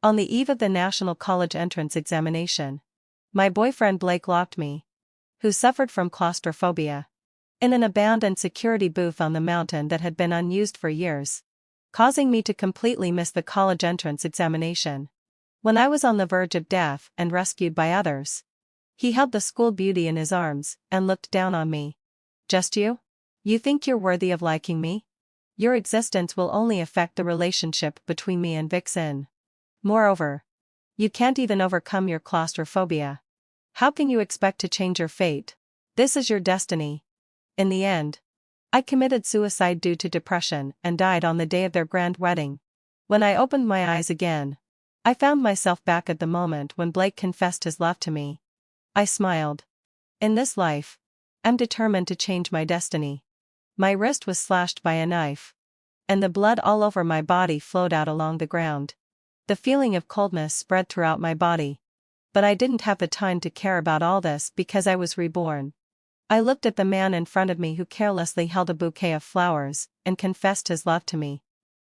On the eve of the national college entrance examination, my boyfriend Blake locked me, who suffered from claustrophobia, in an abandoned security booth on the mountain that had been unused for years, causing me to completely miss the college entrance examination. When I was on the verge of death and rescued by others, he held the school beauty in his arms and looked down on me. Just you? You think you're worthy of liking me? Your existence will only affect the relationship between me and Vixen. Moreover, you can't even overcome your claustrophobia. How can you expect to change your fate? This is your destiny. In the end, I committed suicide due to depression and died on the day of their grand wedding. When I opened my eyes again, I found myself back at the moment when Blake confessed his love to me. I smiled. In this life, I'm determined to change my destiny. My wrist was slashed by a knife, and the blood all over my body flowed out along the ground. The feeling of coldness spread throughout my body. But I didn't have the time to care about all this because I was reborn. I looked at the man in front of me who carelessly held a bouquet of flowers and confessed his love to me.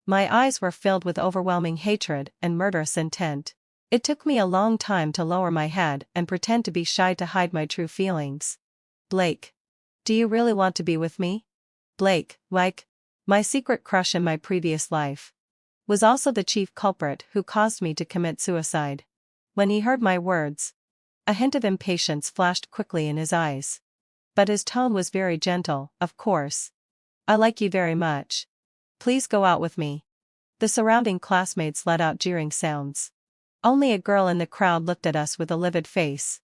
My eyes were filled with overwhelming hatred and murderous intent. It took me a long time to lower my head and pretend to be shy to hide my true feelings. Blake. Do you really want to be with me? Blake, like my secret crush in my previous life, was also the chief culprit who caused me to commit suicide. When he heard my words, a hint of impatience flashed quickly in his eyes. But his tone was very gentle. Of course. I like you very much. Please go out with me. The surrounding classmates let out jeering sounds. Only a girl in the crowd looked at us with a livid face.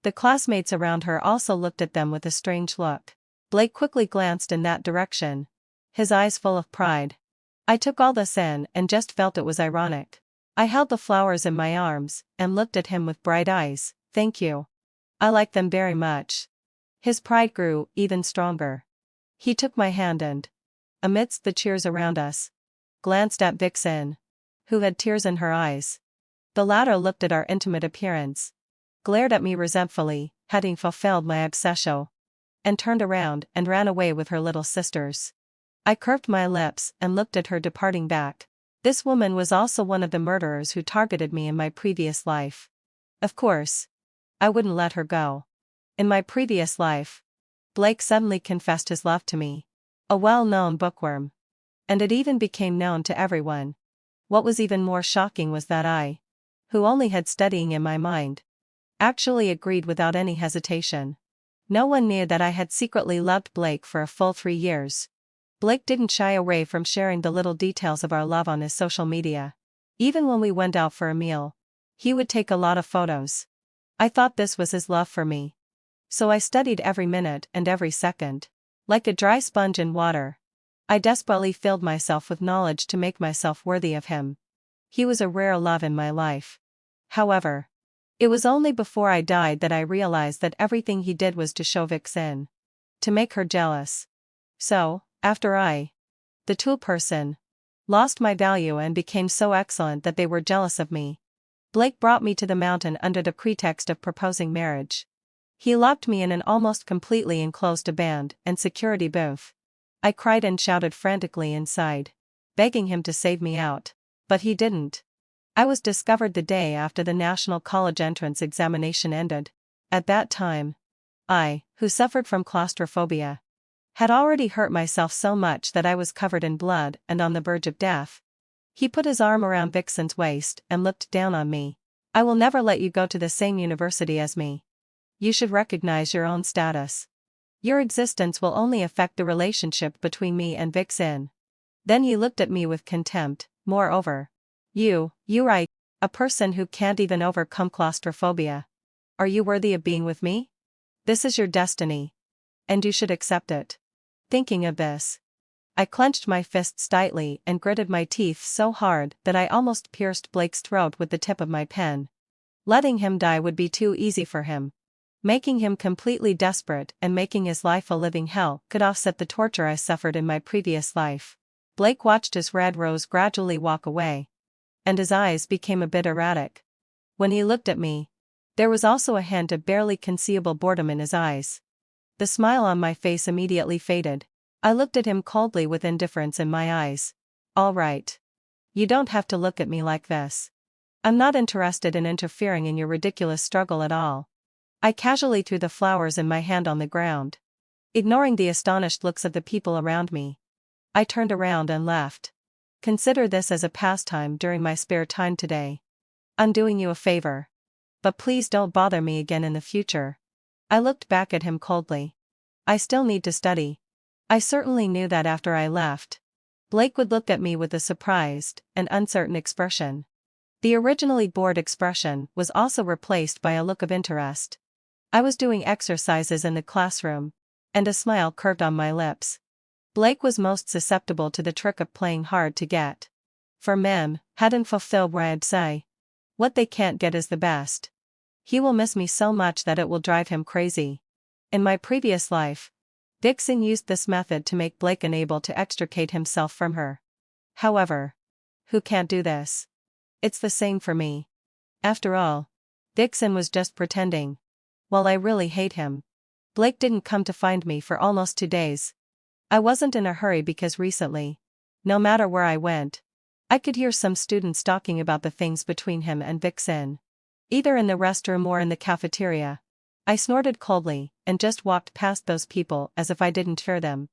The classmates around her also looked at them with a strange look. Blake quickly glanced in that direction, his eyes full of pride. I took all this in and just felt it was ironic. I held the flowers in my arms and looked at him with bright eyes. Thank you. I like them very much. His pride grew even stronger. He took my hand and, amidst the cheers around us, glanced at Vixen, who had tears in her eyes. The latter looked at our intimate appearance, glared at me resentfully, having fulfilled my obsession, and turned around and ran away with her little sisters. I curved my lips and looked at her departing back. This woman was also one of the murderers who targeted me in my previous life. Of course, I wouldn't let her go. In my previous life, Blake suddenly confessed his love to me, a well-known bookworm. And it even became known to everyone. What was even more shocking was that I, who only had studying in my mind, actually agreed without any hesitation. No one knew that I had secretly loved Blake for a full 3 years. Blake didn't shy away from sharing the little details of our love on his social media. Even when we went out for a meal, he would take a lot of photos. I thought this was his love for me. So I studied every minute and every second. Like a dry sponge in water, I desperately filled myself with knowledge to make myself worthy of him. He was a rare love in my life. However, it was only before I died that I realized that everything he did was to show Vixen, to make her jealous. So, after I, the tool person, lost my value and became so excellent that they were jealous of me, Blake brought me to the mountain under the pretext of proposing marriage. He locked me in an almost completely enclosed abandoned and security booth. I cried and shouted frantically inside, begging him to save me out. But he didn't. I was discovered the day after the national college entrance examination ended. At that time, I, who suffered from claustrophobia, had already hurt myself so much that I was covered in blood and on the verge of death. He put his arm around Vixen's waist and looked down on me. I will never let you go to the same university as me. You should recognize your own status. Your existence will only affect the relationship between me and Vixen. Then he looked at me with contempt. Moreover, you right, a person who can't even overcome claustrophobia. Are you worthy of being with me? This is your destiny. And you should accept it. Thinking of this, I clenched my fists tightly and gritted my teeth so hard that I almost pierced Blake's throat with the tip of my pen. Letting him die would be too easy for him. Making him completely desperate and making his life a living hell could offset the torture I suffered in my previous life. Blake watched his red rose gradually walk away, and his eyes became a bit erratic. When he looked at me, there was also a hint of barely concealable boredom in his eyes. The smile on my face immediately faded. I looked at him coldly with indifference in my eyes. All right. You don't have to look at me like this. I'm not interested in interfering in your ridiculous struggle at all. I casually threw the flowers in my hand on the ground. Ignoring the astonished looks of the people around me, I turned around and left. Consider this as a pastime during my spare time today. I'm doing you a favor. But please don't bother me again in the future. I looked back at him coldly. I still need to study. I certainly knew that after I left, Blake would look at me with a surprised and uncertain expression. The originally bored expression was also replaced by a look of interest. I was doing exercises in the classroom, and a smile curved on my lips. Blake was most susceptible to the trick of playing hard to get. For men, hadn't fulfilled where I'd say. What they can't get is the best. He will miss me so much that it will drive him crazy. In my previous life, Vixen used this method to make Blake unable to extricate himself from her. However, who can't do this? It's the same for me. After all, Vixen was just pretending. While I really hate him, Blake didn't come to find me for almost 2 days. I wasn't in a hurry because recently, no matter where I went, I could hear some students talking about the things between him and Vixen. Either in the restroom or in the cafeteria. I snorted coldly and just walked past those people as if I didn't hear them.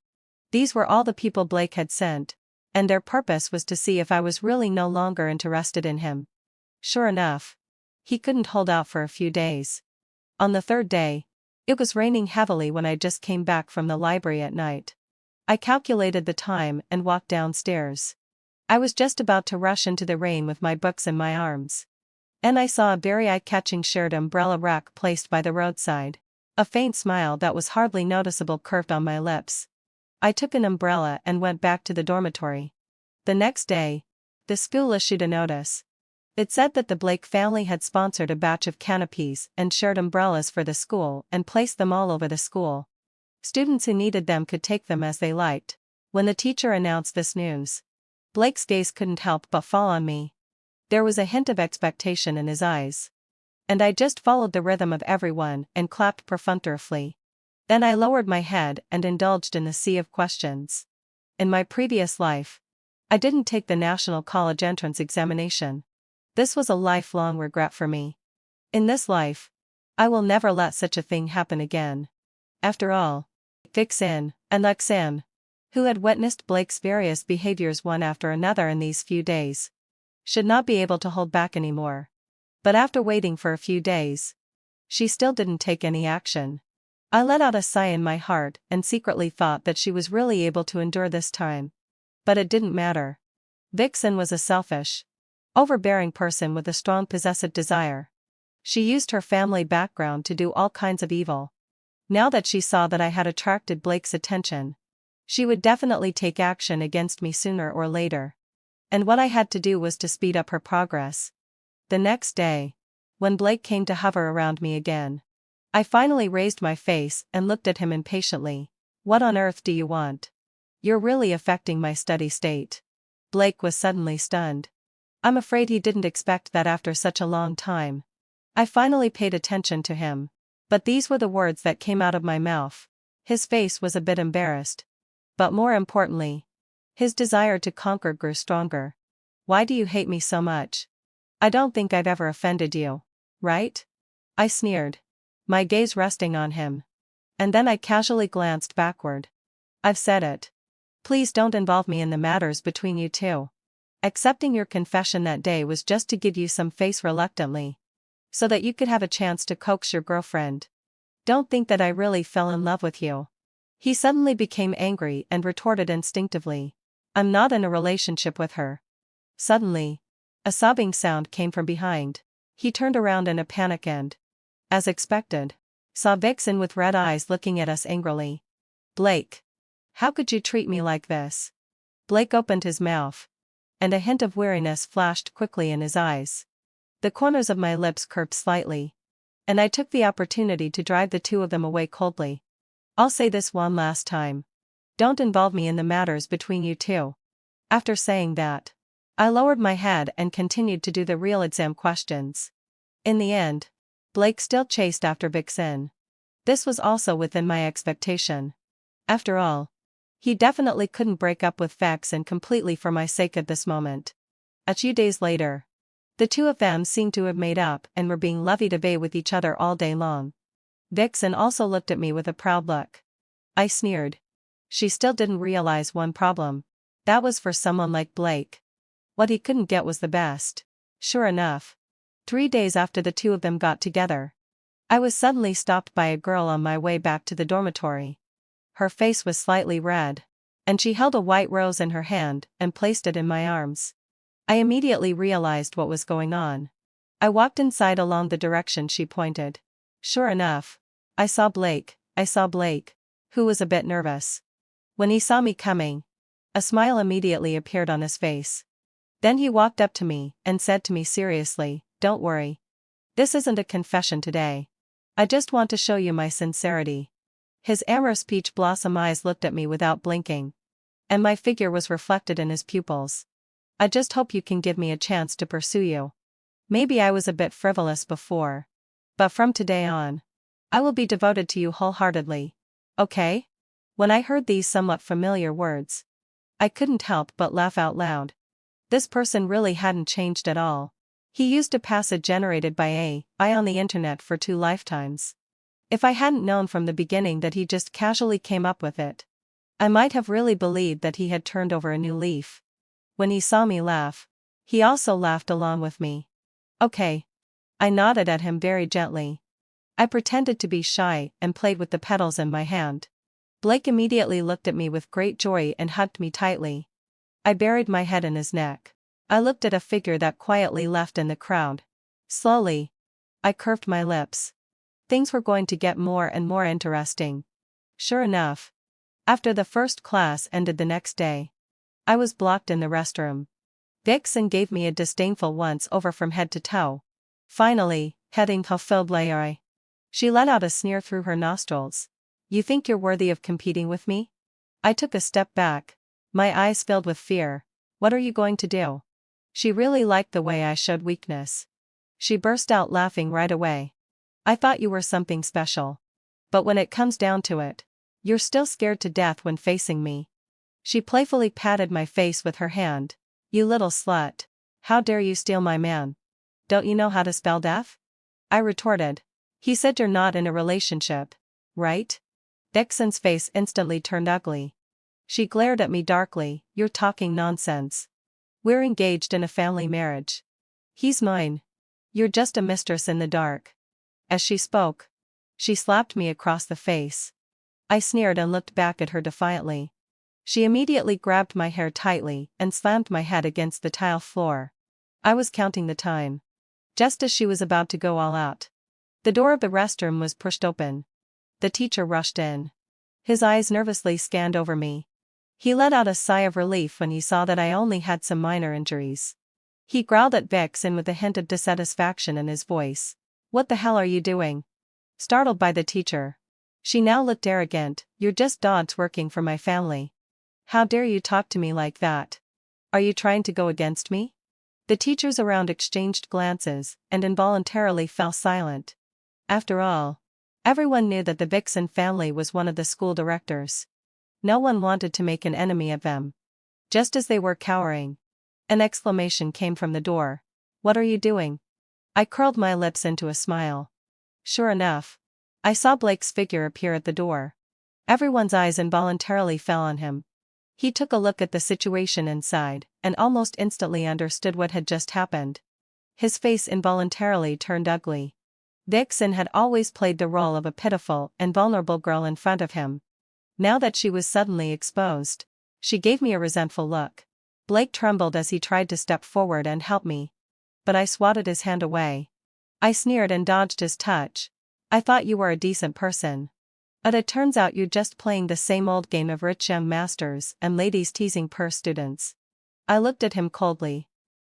These were all the people Blake had sent, and their purpose was to see if I was really no longer interested in him. Sure enough, he couldn't hold out for a few days. On the 3rd day, it was raining heavily when I just came back from the library at night. I calculated the time and walked downstairs. I was just about to rush into the rain with my books in my arms. And I saw a very eye-catching shared umbrella rack placed by the roadside. A faint smile that was hardly noticeable curved on my lips. I took an umbrella and went back to the dormitory. The next day, the school issued a notice. It said that the Blake family had sponsored a batch of canopies and shared umbrellas for the school and placed them all over the school. Students who needed them could take them as they liked. When the teacher announced this news, Blake's gaze couldn't help but fall on me. There was a hint of expectation in his eyes. And I just followed the rhythm of everyone and clapped perfunctorily. Then I lowered my head and indulged in the sea of questions. In my previous life, I didn't take the National College Entrance Examination. This was a lifelong regret for me. In this life, I will never let such a thing happen again. After all, Vixen and Luxem, who had witnessed Blake's various behaviors one after another in these few days, should not be able to hold back anymore. But after waiting for a few days, she still didn't take any action. I let out a sigh in my heart and secretly thought that she was really able to endure this time. But it didn't matter. Vixen was a selfish, overbearing person with a strong possessive desire. She used her family background to do all kinds of evil. Now that she saw that I had attracted Blake's attention, she would definitely take action against me sooner or later. And what I had to do was to speed up her progress. The next day, when Blake came to hover around me again, I finally raised my face and looked at him impatiently. What on earth do you want? You're really affecting my study state. Blake was suddenly stunned. I'm afraid he didn't expect that after such a long time. I finally paid attention to him. But these were the words that came out of my mouth. His face was a bit embarrassed. But more importantly, his desire to conquer grew stronger. Why do you hate me so much? I don't think I've ever offended you, right? I sneered, my gaze resting on him. And then I casually glanced backward. I've said it. Please don't involve me in the matters between you two. Accepting your confession that day was just to give you some face reluctantly, so that you could have a chance to coax your girlfriend. Don't think that I really fell in love with you. He suddenly became angry and retorted instinctively. I'm not in a relationship with her. Suddenly, a sobbing sound came from behind. He turned around in a panic and, as expected, saw Vixen with red eyes looking at us angrily. Blake. How could you treat me like this? Blake opened his mouth, and a hint of weariness flashed quickly in his eyes. The corners of my lips curved slightly, and I took the opportunity to drive the two of them away coldly. I'll say this one last time. Don't involve me in the matters between you two. After saying that, I lowered my head and continued to do the real exam questions. In the end, Blake still chased after Vixen. This was also within my expectation. After all, he definitely couldn't break up with Vixen completely for my sake at this moment. A few days later, The two of them seemed to have made up and were being lovey-dovey with each other all day long. Vixen also looked at me with a proud look. I sneered. She still didn't realize one problem. That was for someone like Blake. What he couldn't get was the best. Sure enough. 3 days after the two of them got together, I was suddenly stopped by a girl on my way back to the dormitory. Her face was slightly red, and she held a white rose in her hand and placed it in my arms. I immediately realized what was going on. I walked inside along the direction she pointed. Sure enough, I saw Blake, who was a bit nervous. When he saw me coming, a smile immediately appeared on his face. Then he walked up to me and said to me seriously, "Don't worry. This isn't a confession today. I just want to show you my sincerity." His amorous peach blossom eyes looked at me without blinking, and my figure was reflected in his pupils. "I just hope you can give me a chance to pursue you. Maybe I was a bit frivolous before, but from today on, I will be devoted to you wholeheartedly. Okay?" When I heard these somewhat familiar words, I couldn't help but laugh out loud. This person really hadn't changed at all. He used a passage generated by AI on the internet for 2 lifetimes. If I hadn't known from the beginning that he just casually came up with it, I might have really believed that he had turned over a new leaf. When he saw me laugh, he also laughed along with me. "Okay." I nodded at him very gently. I pretended to be shy and played with the petals in my hand. Blake immediately looked at me with great joy and hugged me tightly. I buried my head in his neck. I looked at a figure that quietly left in the crowd. Slowly, I curved my lips. Things were going to get more and more interesting. Sure enough, after the first class ended the next day, I was blocked in the restroom. Vixen gave me a disdainful once-over from head to toe. Finally, heading fulfilled Larry. She let out a sneer through her nostrils. "You think you're worthy of competing with me?" I took a step back, my eyes filled with fear. "What are you going to do?" She really liked the way I showed weakness. She burst out laughing right away. "I thought you were something special. But when it comes down to it, you're still scared to death when facing me." She playfully patted my face with her hand. "You little slut. How dare you steal my man? Don't you know how to spell death?" I retorted. "He said you're not in a relationship, right?" Vixen's face instantly turned ugly. She glared at me darkly. "You're talking nonsense. We're engaged in a family marriage. He's mine. You're just a mistress in the dark." As she spoke, she slapped me across the face. I sneered and looked back at her defiantly. She immediately grabbed my hair tightly and slammed my head against the tile floor. I was counting the time. Just as she was about to go all out, the door of the restroom was pushed open. The teacher rushed in. His eyes nervously scanned over me. He let out a sigh of relief when he saw that I only had some minor injuries. He growled at Vixen with a hint of dissatisfaction in his voice. "What the hell are you doing?" Startled by the teacher, she now looked arrogant. "You're just dogs working for my family. How dare you talk to me like that? Are you trying to go against me?" The teachers around exchanged glances and involuntarily fell silent. After all, everyone knew that the Vixen family was one of the school directors. No one wanted to make an enemy of them. Just as they were cowering, an exclamation came from the door. "What are you doing?" I curled my lips into a smile. Sure enough, I saw Blake's figure appear at the door. Everyone's eyes involuntarily fell on him. He took a look at the situation inside, and almost instantly understood what had just happened. His face involuntarily turned ugly. Vixen had always played the role of a pitiful and vulnerable girl in front of him. Now that she was suddenly exposed, she gave me a resentful look. Blake trembled as he tried to step forward and help me, but I swatted his hand away. I sneered and dodged his touch. "I thought you were a decent person. But it turns out you're just playing the same old game of rich young masters and ladies teasing poor students." I looked at him coldly.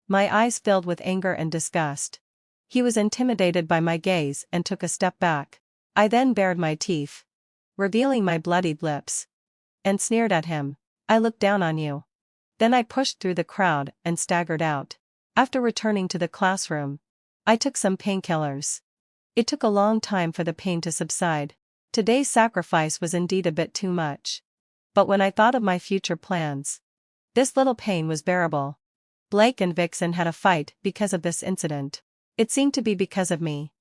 My eyes filled with anger and disgust. He was intimidated by my gaze and took a step back. I then bared my teeth, revealing my bloodied lips, and sneered at him. "I look down on you." Then I pushed through the crowd and staggered out. After returning to the classroom, I took some painkillers. It took a long time for the pain to subside. Today's sacrifice was indeed a bit too much. But when I thought of my future plans, this little pain was bearable. Blake and Vixen had a fight because of this incident. It seemed to be because of me.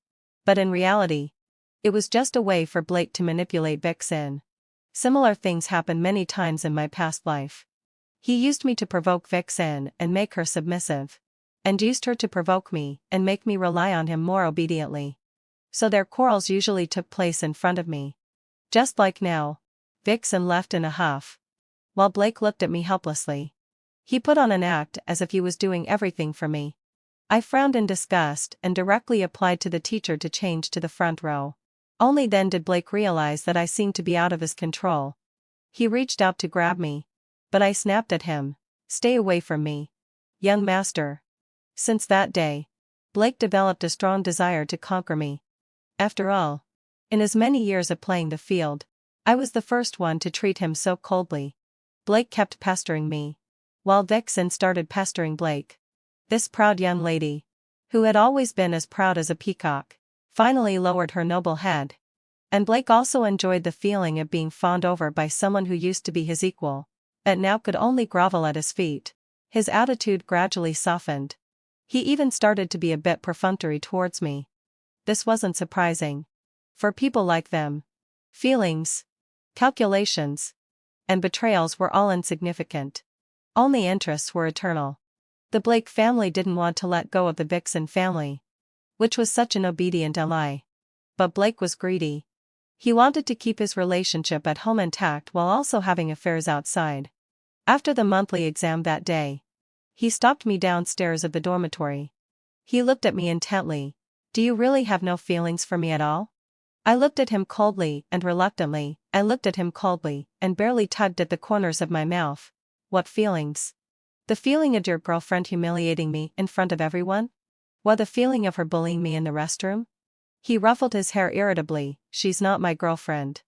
But in reality, it was just a way for Blake to manipulate Vixen. Similar things happened many times in my past life. He used me to provoke Vixen and make her submissive. And used her to provoke me and make me rely on him more obediently. So their quarrels usually took place in front of me. Just like now. Vixen left in a huff, while Blake looked at me helplessly. He put on an act as if he was doing everything for me. I frowned in disgust and directly applied to the teacher to change to the front row. Only then did Blake realize that I seemed to be out of his control. He reached out to grab me, but I snapped at him. "Stay away from me, young master." Since that day, Blake developed a strong desire to conquer me. After all, in his many years of playing the field, I was the first one to treat him so coldly. Blake kept pestering me, while Vixen started pestering Blake. This proud young lady, who had always been as proud as a peacock, finally lowered her noble head. And Blake also enjoyed the feeling of being fawned over by someone who used to be his equal, but now could only grovel at his feet. His attitude gradually softened. He even started to be a bit perfunctory towards me. This wasn't surprising. For people like them, feelings, calculations, and betrayals were all insignificant. Only interests were eternal. The Blake family didn't want to let go of the Vixen family, which was such an obedient ally. But Blake was greedy. He wanted to keep his relationship at home intact while also having affairs outside. After the monthly exam that day, he stopped me downstairs of the dormitory. He looked at me intently. "Do you really have no feelings for me at all?" I looked at him coldly and reluctantly. I looked at him coldly and barely tugged at the corners of my mouth. "What feelings?" "The feeling of your girlfriend humiliating me in front of everyone? What, the feeling of her bullying me in the restroom?" He ruffled his hair irritably. "She's not my girlfriend.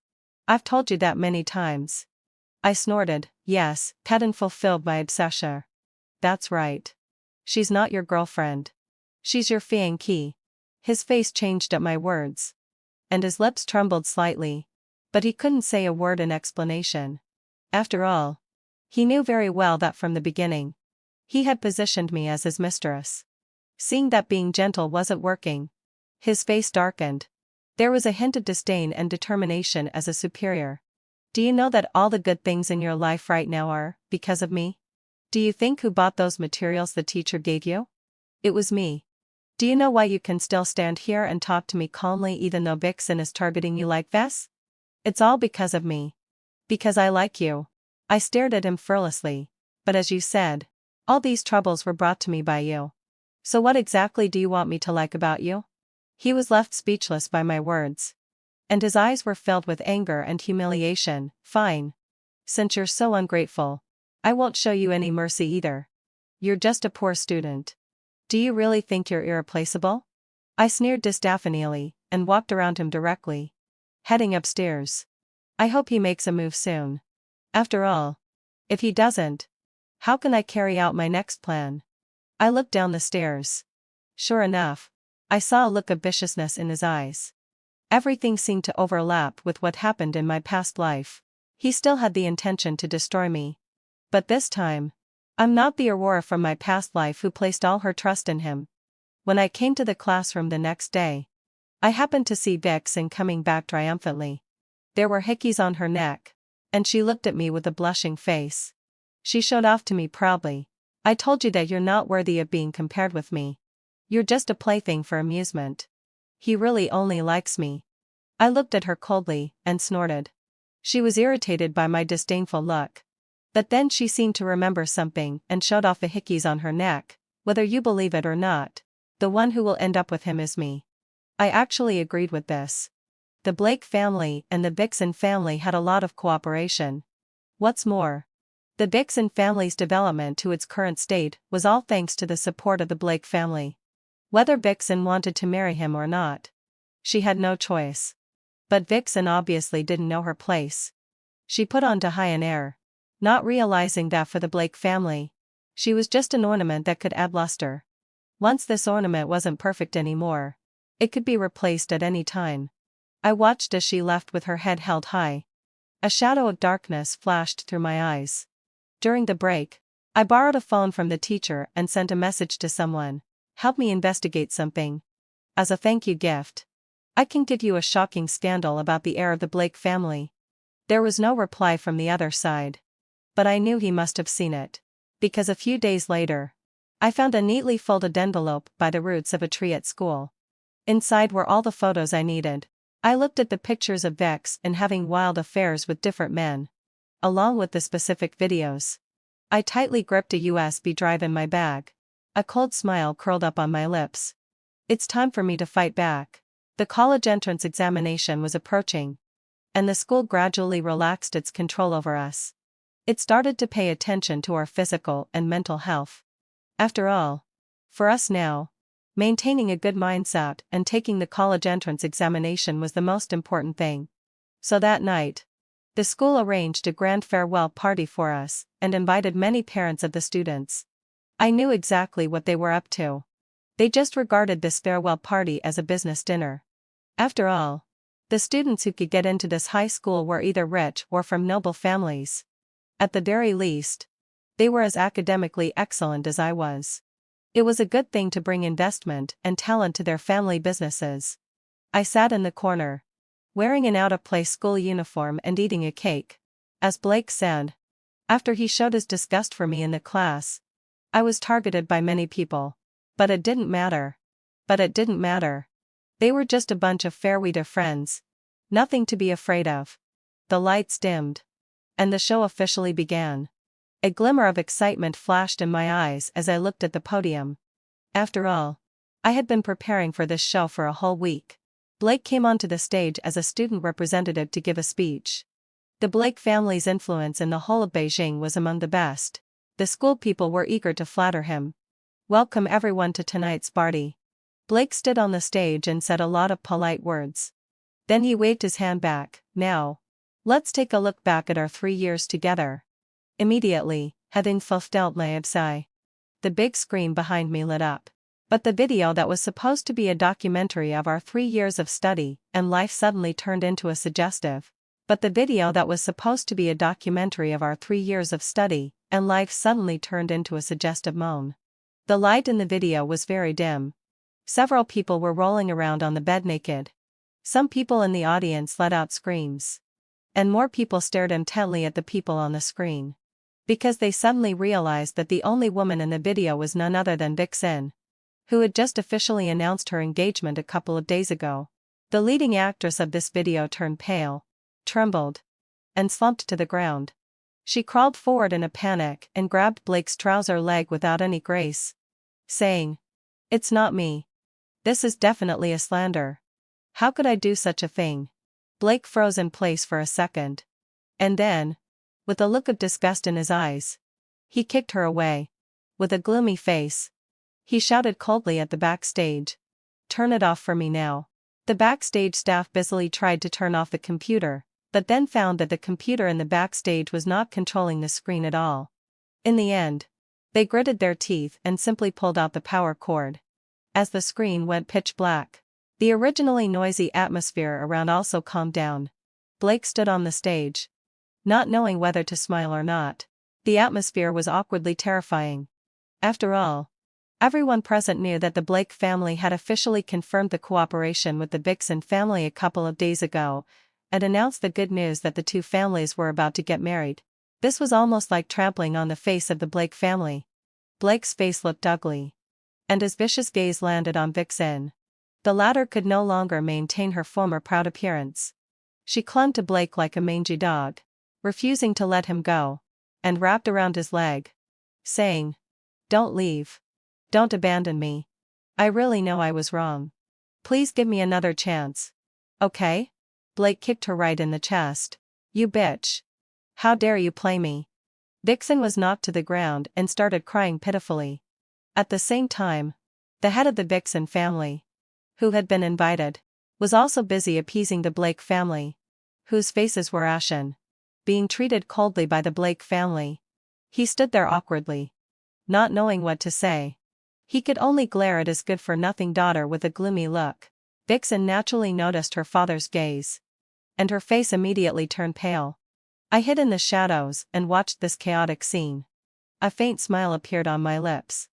I've told you that many times." I snorted. "Yes, pet and fulfilled my obsession. That's right. She's not your girlfriend. She's your fiancée." His face changed at my words, and his lips trembled slightly, but he couldn't say a word in explanation. After all, he knew very well that from the beginning, he had positioned me as his mistress. Seeing that being gentle wasn't working, his face darkened. There was a hint of disdain and determination as a superior. "Do you know that all the good things in your life right now are because of me? Do you think who bought those materials the teacher gave you? It was me. Do you know why you can still stand here and talk to me calmly even though Vixen is targeting you like this? It's all because of me. Because I like you." I stared at him fearlessly. "But as you said, all these troubles were brought to me by you. So what exactly do you want me to like about you?" He was left speechless by my words, and his eyes were filled with anger and humiliation. "Fine. Since you're so ungrateful, I won't show you any mercy either. You're just a poor student. Do you really think you're irreplaceable?" I sneered disdainfully and walked around him directly, heading upstairs. I hope he makes a move soon. After all, if he doesn't, how can I carry out my next plan? I looked down the stairs. Sure enough, I saw a look of viciousness in his eyes. Everything seemed to overlap with what happened in my past life. He still had the intention to destroy me. But this time, I'm not the Aurora from my past life who placed all her trust in him. When I came to the classroom the next day, I happened to see Vixen coming back triumphantly. There were hickeys on her neck, and she looked at me with a blushing face. She showed off to me proudly. "I told you that you're not worthy of being compared with me. You're just a plaything for amusement. He really only likes me." I looked at her coldly and snorted. She was irritated by my disdainful look. But then she seemed to remember something and showed off the hickeys on her neck. "Whether you believe it or not, the one who will end up with him is me." I actually agreed with this. The Blake family and the Vixen family had a lot of cooperation. What's more, the Vixen family's development to its current state was all thanks to the support of the Blake family. Whether Vixen wanted to marry him or not, she had no choice. But Vixen obviously didn't know her place. She put on too high an air, not realizing that for the Blake family, she was just an ornament that could add luster. Once this ornament wasn't perfect anymore, it could be replaced at any time. I watched as she left with her head held high. A shadow of darkness flashed through my eyes. During the break, I borrowed a phone from the teacher and sent a message to someone. Help me investigate something. As a thank you gift, I can give you a shocking scandal about the heir of the Blake family. There was no reply from the other side. But I knew he must have seen it. Because a few days later, I found a neatly folded envelope by the roots of a tree at school. Inside were all the photos I needed. I looked at the pictures of Vixen having wild affairs with different men, along with the specific videos. I tightly gripped a USB drive in my bag. A cold smile curled up on my lips. It's time for me to fight back. The college entrance examination was approaching, and the school gradually relaxed its control over us. It started to pay attention to our physical and mental health. After all, for us now, maintaining a good mindset and taking the college entrance examination was the most important thing. So that night, the school arranged a grand farewell party for us and invited many parents of the students. I knew exactly what they were up to. They just regarded this farewell party as a business dinner. After all, the students who could get into this high school were either rich or from noble families. At the very least, they were as academically excellent as I was. It was a good thing to bring investment and talent to their family businesses. I sat in the corner, wearing an out-of-place school uniform and eating a cake. As Blake said, after he showed his disgust for me in the class, I was targeted by many people. But it didn't matter. They were just a bunch of fair-weather friends. Nothing to be afraid of. The lights dimmed, and the show officially began. A glimmer of excitement flashed in my eyes as I looked at the podium. After all, I had been preparing for this show for a whole week. Blake came onto the stage as a student representative to give a speech. The Blake family's influence in the whole of Beijing was among the best. The school people were eager to flatter him. Welcome everyone to tonight's party. Blake stood on the stage and said a lot of polite words. Then he waved his hand back. Now, let's take a look back at our 3 years together. Immediately, having fulfilled my absai, the big screen behind me lit up. But the video that was supposed to be a documentary of our 3 years of study and life suddenly turned into a suggestive. moan. The light in the video was very dim. Several people were rolling around on the bed naked. Some people in the audience let out screams. And more people stared intently at the people on the screen. Because they suddenly realized that the only woman in the video was none other than Vixen, who had just officially announced her engagement a couple of days ago. The leading actress of this video turned pale, trembled, and slumped to the ground. She crawled forward in a panic and grabbed Blake's trouser leg without any grace, saying, "It's not me. This is definitely a slander. How could I do such a thing?" Blake froze in place for a second. And then, with a look of disgust in his eyes, he kicked her away. With a gloomy face, he shouted coldly at the backstage, "Turn it off for me now." The backstage staff busily tried to turn off the computer, but then found that the computer in the backstage was not controlling the screen at all. In the end, they gritted their teeth and simply pulled out the power cord. As the screen went pitch black, the originally noisy atmosphere around also calmed down. Blake stood on the stage, not knowing whether to smile or not. The atmosphere was awkwardly terrifying. After all, everyone present knew that the Blake family had officially confirmed the cooperation with the Vixen family a couple of days ago, and announced the good news that the two families were about to get married. This was almost like trampling on the face of the Blake family. Blake's face looked ugly, and his vicious gaze landed on Vixen. The latter could no longer maintain her former proud appearance. She clung to Blake like a mangy dog, refusing to let him go, and wrapped around his leg, saying, "Don't leave. Don't abandon me. I really know I was wrong. Please give me another chance. Okay?" Blake kicked her right in the chest. "You bitch. How dare you play me?" Vixen was knocked to the ground and started crying pitifully. At the same time, the head of the Vixen family, who had been invited, was also busy appeasing the Blake family, whose faces were ashen, being treated coldly by the Blake family. He stood there awkwardly, not knowing what to say. He could only glare at his good-for-nothing daughter with a gloomy look. Vixen naturally noticed her father's gaze, and her face immediately turned pale. I hid in the shadows and watched this chaotic scene. A faint smile appeared on my lips.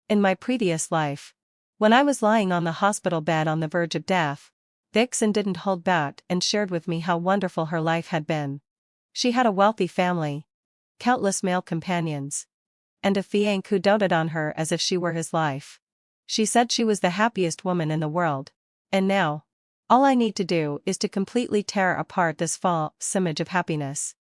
In my previous life, when I was lying on the hospital bed on the verge of death, Vixen didn't hold back and shared with me how wonderful her life had been. She had a wealthy family, countless male companions, and a fiancé who doted on her as if she were his life. She said she was the happiest woman in the world. And now, all I need to do is to completely tear apart this false image of happiness.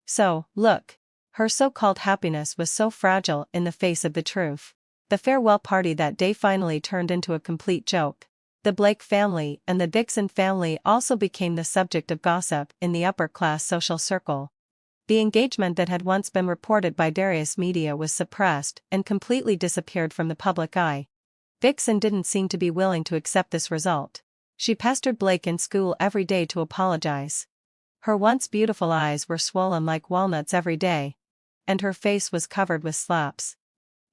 So, look. Her so-called happiness was so fragile in the face of the truth. The farewell party that day finally turned into a complete joke. The Blake family and the Vixen family also became the subject of gossip in the upper-class social circle. The engagement that had once been reported by various media was suppressed and completely disappeared from the public eye. Vixen didn't seem to be willing to accept this result. She pestered Blake in school every day to apologize. Her once beautiful eyes were swollen like walnuts every day, and her face was covered with slaps.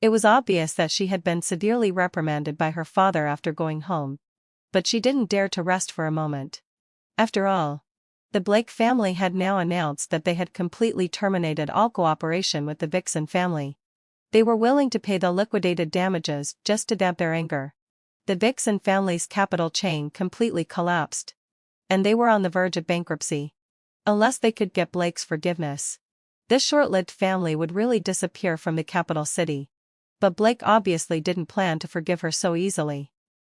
It was obvious that she had been severely reprimanded by her father after going home. But she didn't dare to rest for a moment. After all, the Blake family had now announced that they had completely terminated all cooperation with the Vixen family. They were willing to pay the liquidated damages just to damp their anger. The Vixen family's capital chain completely collapsed, and they were on the verge of bankruptcy. Unless they could get Blake's forgiveness, this short-lived family would really disappear from the capital city. But Blake obviously didn't plan to forgive her so easily.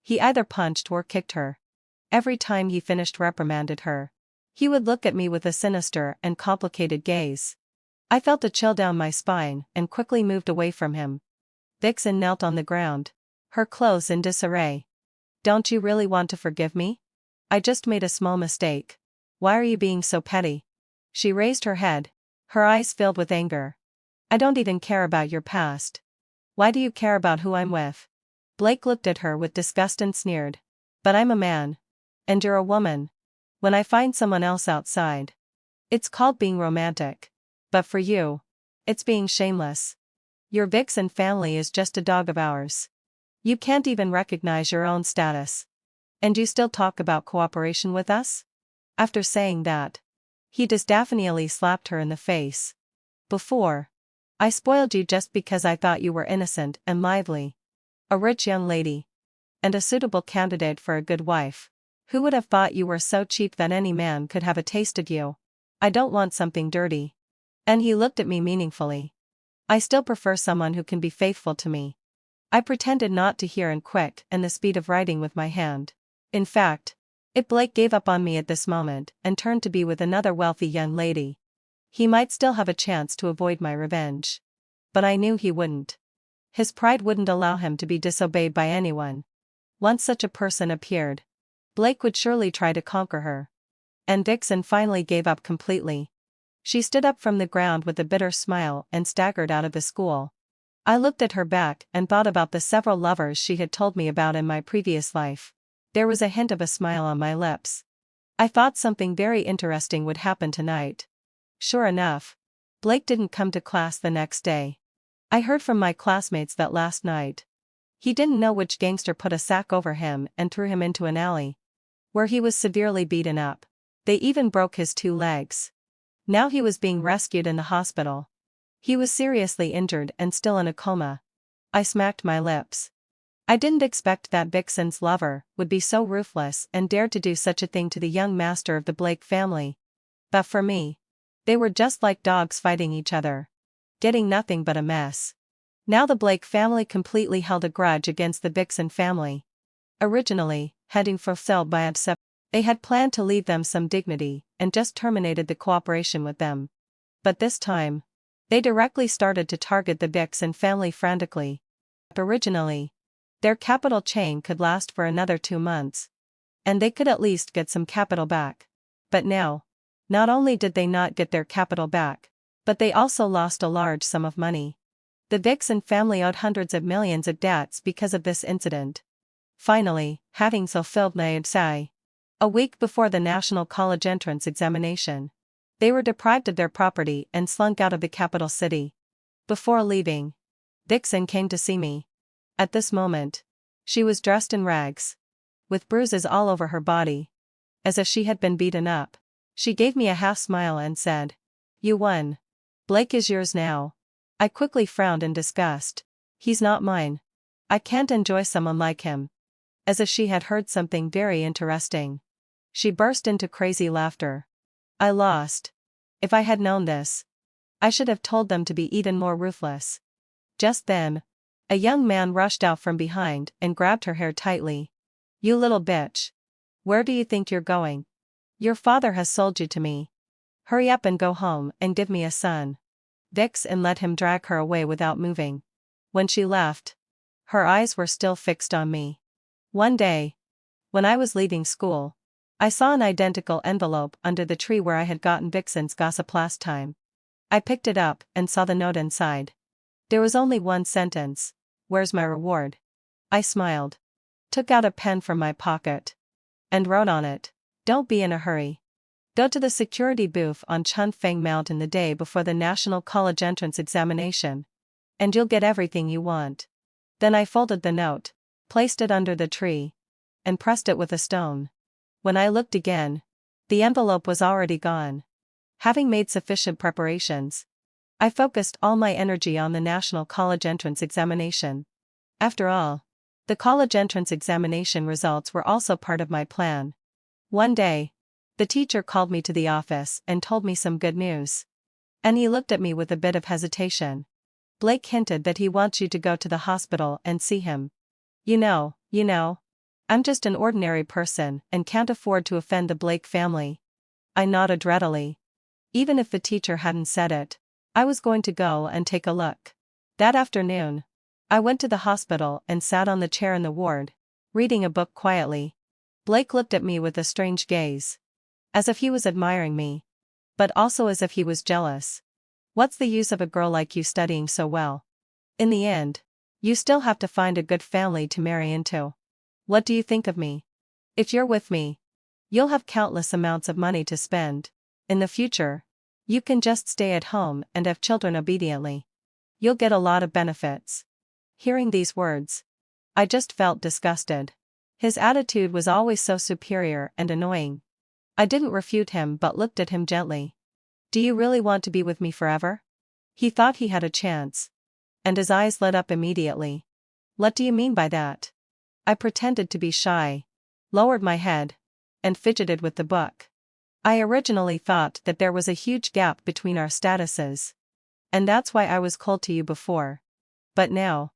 He either punched or kicked her. Every time he finished reprimanded her, he would look at me with a sinister and complicated gaze. I felt a chill down my spine and quickly moved away from him. Vixen knelt on the ground, her clothes in disarray. "Don't you really want to forgive me? I just made a small mistake. Why are you being so petty?" She raised her head, her eyes filled with anger. "I don't even care about your past. Why do you care about who I'm with?" Blake looked at her with disgust and sneered. "But I'm a man. And you're a woman. When I find someone else outside, it's called being romantic. But for you, it's being shameless. Your Vixen family is just a dog of ours. You can't even recognize your own status. And you still talk about cooperation with us?" After saying that, he disdainfully slapped her in the face. "Before, I spoiled you just because I thought you were innocent and lively. A rich young lady. And a suitable candidate for a good wife. Who would have thought you were so cheap that any man could have a taste of you? I don't want something dirty." And he looked at me meaningfully. "I still prefer someone who can be faithful to me." I pretended not to hear and quit and the speed of writing with my hand. In fact, Blake gave up on me at this moment and turned to be with another wealthy young lady. He might still have a chance to avoid my revenge. But I knew he wouldn't. His pride wouldn't allow him to be disobeyed by anyone. Once such a person appeared, Blake would surely try to conquer her. And Vixen finally gave up completely. She stood up from the ground with a bitter smile and staggered out of the school. I looked at her back and thought about the several lovers she had told me about in my previous life. There was a hint of a smile on my lips. I thought something very interesting would happen tonight. Sure enough, Blake didn't come to class the next day. I heard from my classmates that last night, he didn't know which gangster put a sack over him and threw him into an alley, where he was severely beaten up. They even broke his 2 legs. Now he was being rescued in the hospital. He was seriously injured and still in a coma. I smacked my lips. I didn't expect that Vixen's lover would be so ruthless and dare to do such a thing to the young master of the Blake family. But for me, they were just like dogs fighting each other, getting nothing but a mess. Now the Blake family completely held a grudge against the Vixen family. Originally, having fulfilled by upset, they had planned to leave them some dignity and just terminated the cooperation with them. But this time, they directly started to target the Vixen family frantically. Originally, their capital chain could last for another 2 months, and they could at least get some capital back. But now, not only did they not get their capital back, but they also lost a large sum of money. The Vixen family owed hundreds of millions of debts because of this incident. Finally, having fulfilled naivete, a week before the national college entrance examination, they were deprived of their property and slunk out of the capital city. Before leaving, Vixen came to see me. At this moment, she was dressed in rags, with bruises all over her body, as if she had been beaten up. She gave me a half smile and said, "You won. Blake is yours now." I quickly frowned in disgust. He's not mine. I can't enjoy someone like him. As if she had heard something very interesting. She burst into crazy laughter. I lost. If I had known this, I should have told them to be even more ruthless. Just then, a young man rushed out from behind and grabbed her hair tightly. You little bitch. Where do you think you're going? Your father has sold you to me. Hurry up and go home and give me a son. Vixen let him drag her away without moving. When she left, her eyes were still fixed on me. One day, when I was leaving school, I saw an identical envelope under the tree where I had gotten Vixen's gossip last time. I picked it up and saw the note inside. There was only one sentence: "Where's my reward?" I smiled, took out a pen from my pocket, and wrote on it, "Don't be in a hurry. Go to the security booth on Chunfeng Mountain the day before the National College Entrance Examination, and you'll get everything you want." Then I folded the note, placed it under the tree, and pressed it with a stone. When I looked again, the envelope was already gone. Having made sufficient preparations, I focused all my energy on the National College Entrance Examination. After all, the college entrance examination results were also part of my plan. One day, the teacher called me to the office and told me some good news. And he looked at me with a bit of hesitation. "Blake hinted that he wants you to go to the hospital and see him. You know, I'm just an ordinary person and can't afford to offend the Blake family." I nodded readily. Even if the teacher hadn't said it, I was going to go and take a look. That afternoon, I went to the hospital and sat on the chair in the ward, reading a book quietly. Blake looked at me with a strange gaze. As if he was admiring me. But also as if he was jealous. "What's the use of a girl like you studying so well? In the end, you still have to find a good family to marry into. What do you think of me? If you're with me, you'll have countless amounts of money to spend. In the future, you can just stay at home and have children obediently. You'll get a lot of benefits." Hearing these words, I just felt disgusted. His attitude was always so superior and annoying. I didn't refute him but looked at him gently. "Do you really want to be with me forever?" He thought he had a chance. And his eyes lit up immediately. "What do you mean by that?" I pretended to be shy, lowered my head, and fidgeted with the book. I originally thought that there was a huge gap between our statuses. And that's why I was cold to you before. But now,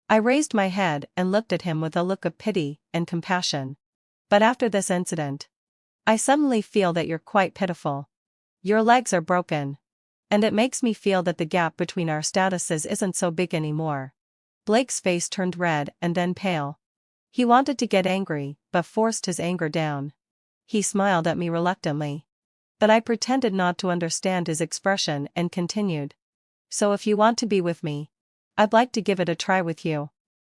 I raised my head and looked at him with a look of pity and compassion. "But after this incident, I suddenly feel that you're quite pitiful. Your legs are broken. And it makes me feel that the gap between our statuses isn't so big anymore." Blake's face turned red and then pale. He wanted to get angry, but forced his anger down. He smiled at me reluctantly. But I pretended not to understand his expression and continued. "So if you want to be with me, I'd like to give it a try with you."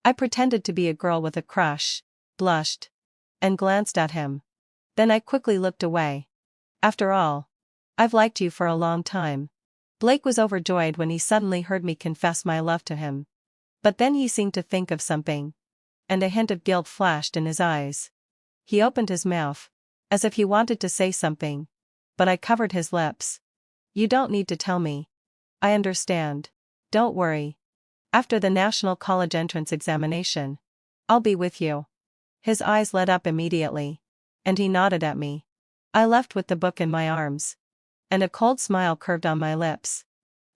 I pretended to be a girl with a crush, blushed, and glanced at him. Then I quickly looked away. After all, I've liked you for a long time. Blake was overjoyed when he suddenly heard me confess my love to him. But then he seemed to think of something, and a hint of guilt flashed in his eyes. He opened his mouth, as if he wanted to say something, but I covered his lips. "You don't need to tell me. I understand. Don't worry. After the National College Entrance Examination, I'll be with you." His eyes lit up immediately, and he nodded at me. I left with the book in my arms, and a cold smile curved on my lips.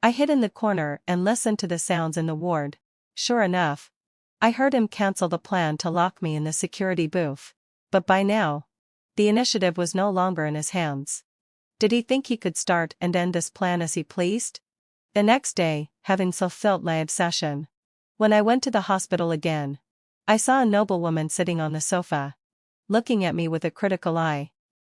I hid in the corner and listened to the sounds in the ward. Sure enough, I heard him cancel the plan to lock me in the security booth. But by now, the initiative was no longer in his hands. Did he think he could start and end this plan as he pleased? The next day, having fulfilled my obsession, when I went to the hospital again, I saw a noblewoman sitting on the sofa, looking at me with a critical eye.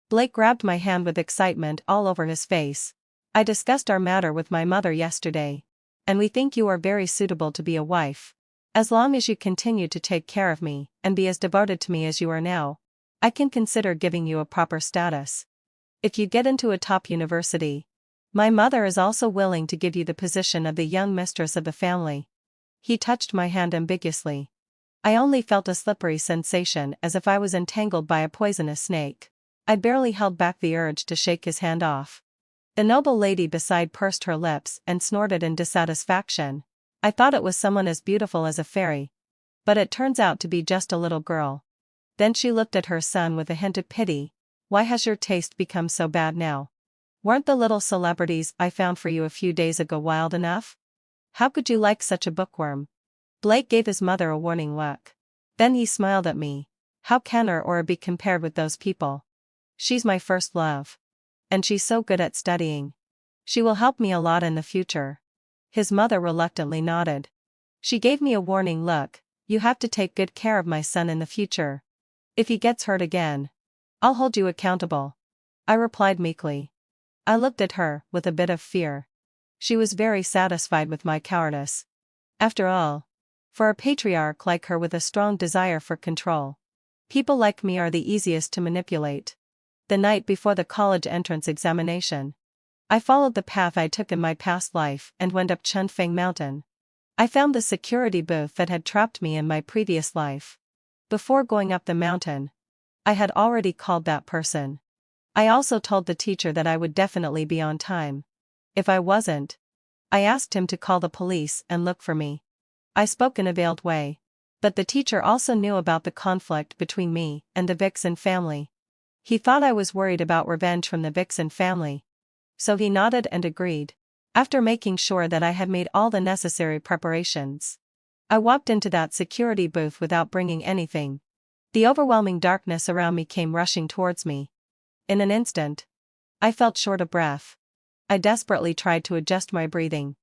Blake grabbed my hand with excitement all over his face. "I discussed our matter with my mother yesterday, and we think you are very suitable to be a wife. As long as you continue to take care of me and be as devoted to me as you are now, I can consider giving you a proper status. If you get into a top university, my mother is also willing to give you the position of the young mistress of the family." He touched my hand ambiguously. I only felt a slippery sensation as if I was entangled by a poisonous snake. I barely held back the urge to shake his hand off. The noble lady beside pursed her lips and snorted in dissatisfaction. I thought it was someone as beautiful as a fairy. But it turns out to be just a little girl. Then she looked at her son with a hint of pity. Why has your taste become so bad now? Weren't the little celebrities I found for you a few days ago wild enough? How could you like such a bookworm? Blake gave his mother a warning look. Then he smiled at me. How can Aurora be compared with those people? She's my first love. And she's so good at studying. She will help me a lot in the future. His mother reluctantly nodded. She gave me a warning look. You have to take good care of my son in the future. If he gets hurt again, I'll hold you accountable. I replied meekly. I looked at her with a bit of fear. She was very satisfied with my cowardice. After all, for a patriarch like her with a strong desire for control, people like me are the easiest to manipulate. The night before the college entrance examination, I followed the path I took in my past life and went up Chunfeng Mountain. I found the security booth that had trapped me in my previous life. Before going up the mountain, I had already called that person. I also told the teacher that I would definitely be on time. If I wasn't, I asked him to call the police and look for me. I spoke in a veiled way. But the teacher also knew about the conflict between me and the Vixen family. He thought I was worried about revenge from the Vixen family. So he nodded and agreed. After making sure that I had made all the necessary preparations, I walked into that security booth without bringing anything. The overwhelming darkness around me came rushing towards me. In an instant, I felt short of breath. I desperately tried to adjust my breathing.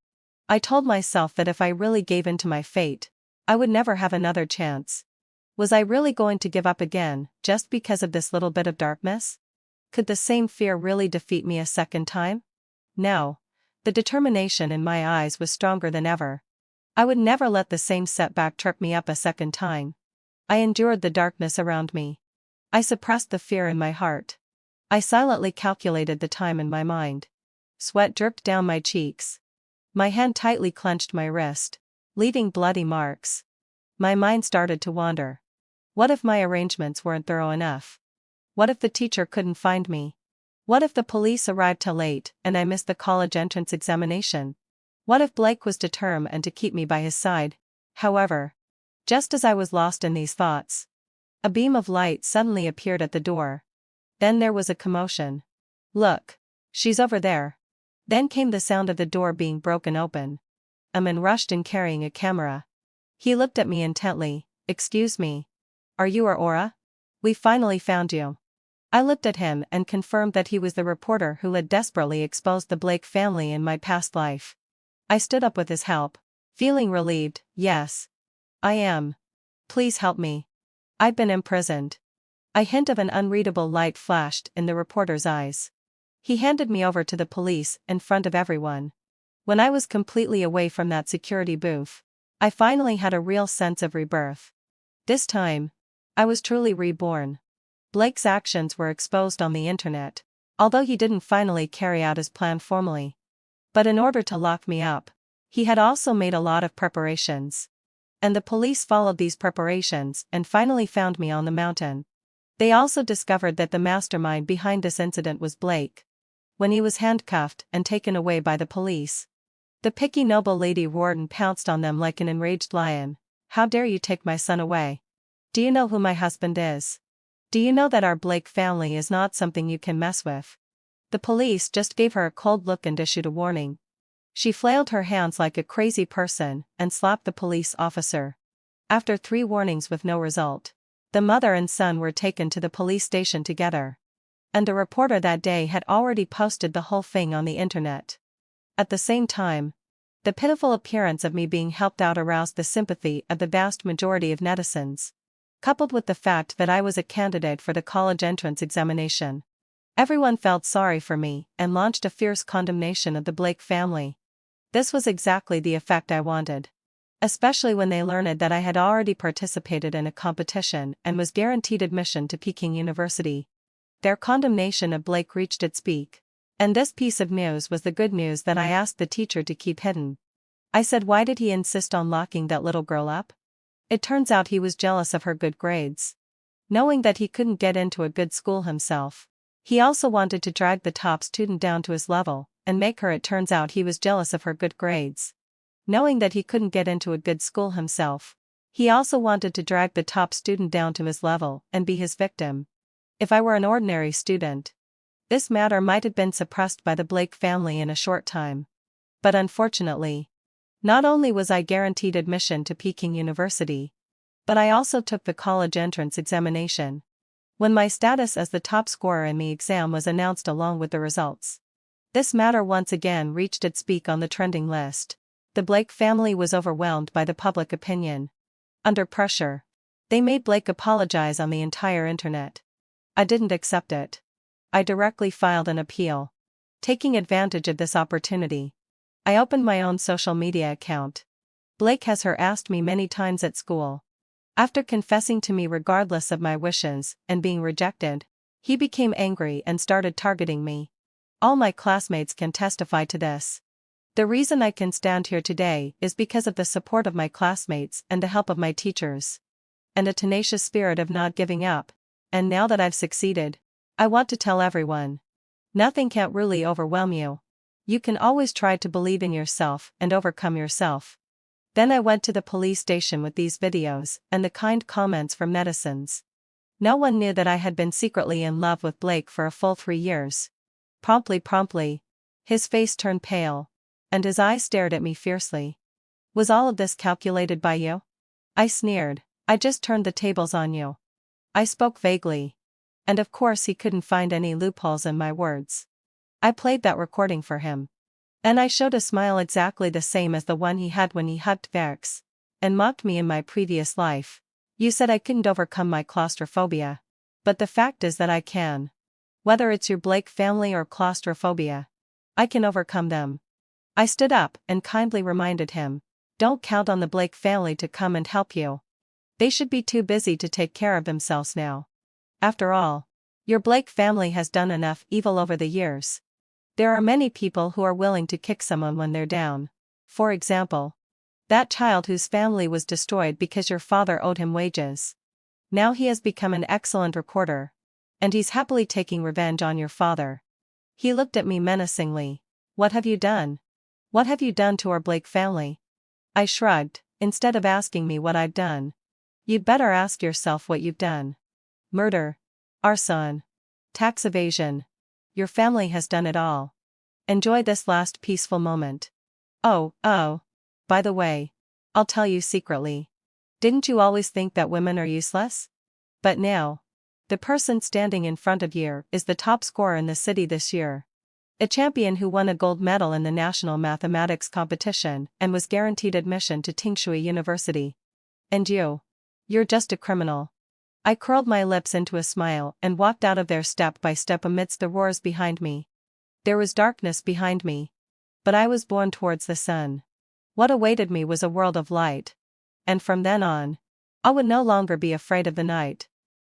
I told myself that if I really gave in to my fate, I would never have another chance. Was I really going to give up again, just because of this little bit of darkness? Could the same fear really defeat me a second time? No. The determination in my eyes was stronger than ever. I would never let the same setback trip me up a second time. I endured the darkness around me. I suppressed the fear in my heart. I silently calculated the time in my mind. Sweat dripped down my cheeks. My hand tightly clenched my wrist, leaving bloody marks. My mind started to wander. What if my arrangements weren't thorough enough? What if the teacher couldn't find me? What if the police arrived too late and I missed the college entrance examination? What if Blake was determined to keep me by his side? However, just as I was lost in these thoughts, a beam of light suddenly appeared at the door. Then there was a commotion. Look, she's over there. Then came the sound of the door being broken open. A man rushed in carrying a camera. He looked at me intently. Excuse me. Are you Aurora? We finally found you. I looked at him and confirmed that he was the reporter who had desperately exposed the Blake family in my past life. I stood up with his help, feeling relieved. Yes. I am. Please help me. I've been imprisoned. A hint of an unreadable light flashed in the reporter's eyes. He handed me over to the police in front of everyone. When I was completely away from that security booth, I finally had a real sense of rebirth. This time, I was truly reborn. Blake's actions were exposed on the internet, although he didn't finally carry out his plan formally. But in order to lock me up, he had also made a lot of preparations. And the police followed these preparations and finally found me on the mountain. They also discovered that the mastermind behind this incident was Blake. When he was handcuffed and taken away by the police, the picky noble lady roared and pounced on them like an enraged lion. How dare you take my son away? Do you know who my husband is? Do you know that our Blake family is not something you can mess with? The police just gave her a cold look and issued a warning. She flailed her hands like a crazy person and slapped the police officer. After 3 warnings with no result, the mother and son were taken to the police station together. And a reporter that day had already posted the whole thing on the internet. At the same time, the pitiful appearance of me being helped out aroused the sympathy of the vast majority of netizens. Coupled with the fact that I was a candidate for the college entrance examination, everyone felt sorry for me and launched a fierce condemnation of the Blake family. This was exactly the effect I wanted. Especially when they learned that I had already participated in a competition and was guaranteed admission to Peking University. Their condemnation of Blake reached its peak. And this piece of news was the good news that I asked the teacher to keep hidden. I said, why did he insist on locking that little girl up? It turns out he was jealous of her good grades. Knowing that he couldn't get into a good school himself, He also wanted to drag the top student down to his level, and make her. It turns out he was jealous of her good grades. Knowing that he couldn't get into a good school himself, he also wanted to drag the top student down to his level and be his victim. If I were an ordinary student, this matter might have been suppressed by the Blake family in a short time. But unfortunately, not only was I guaranteed admission to Peking University, but I also took the college entrance examination. When my status as the top scorer in the exam was announced along with the results, this matter once again reached its peak on the trending list. The Blake family was overwhelmed by the public opinion. Under pressure, they made Blake apologize on the entire internet. I didn't accept it. I directly filed an appeal. Taking advantage of this opportunity, I opened my own social media account. Blake has harassed me many times at school. After confessing to me regardless of my wishes and being rejected, he became angry and started targeting me. All my classmates can testify to this. The reason I can stand here today is because of the support of my classmates and the help of my teachers. And a tenacious spirit of not giving up. And now that I've succeeded, I want to tell everyone. Nothing can't really overwhelm you. You can always try to believe in yourself and overcome yourself. Then I went to the police station with these videos and the kind comments from netizens. No one knew that I had been secretly in love with Blake for a full 3 years. Promptly, his face turned pale, and his eyes stared at me fiercely. Was all of this calculated by you? I sneered. I just turned the tables on you. I spoke vaguely. And of course he couldn't find any loopholes in my words. I played that recording for him. And I showed a smile exactly the same as the one he had when he hugged Vixen, and mocked me in my previous life. You said I couldn't overcome my claustrophobia. But the fact is that I can. Whether it's your Blake family or claustrophobia, I can overcome them. I stood up and kindly reminded him, don't count on the Blake family to come and help you. They should be too busy to take care of themselves now. After all, your Blake family has done enough evil over the years. There are many people who are willing to kick someone when they're down. For example, that child whose family was destroyed because your father owed him wages. Now he has become an excellent recorder. And he's happily taking revenge on your father. He looked at me menacingly. What have you done? What have you done to our Blake family? I shrugged, instead of asking me what I'd done. You'd better ask yourself what you've done. Murder. Arson. Tax evasion. Your family has done it all. Enjoy this last peaceful moment. Oh, by the way, I'll tell you secretly. Didn't you always think that women are useless? But now, the person standing in front of you is the top scorer in the city this year. A champion who won a gold medal in the national mathematics competition and was guaranteed admission to Tingshui University. And you're just a criminal. I curled my lips into a smile and walked out of there step by step amidst the roars behind me. There was darkness behind me. But I was borne towards the sun. What awaited me was a world of light. And from then on, I would no longer be afraid of the night.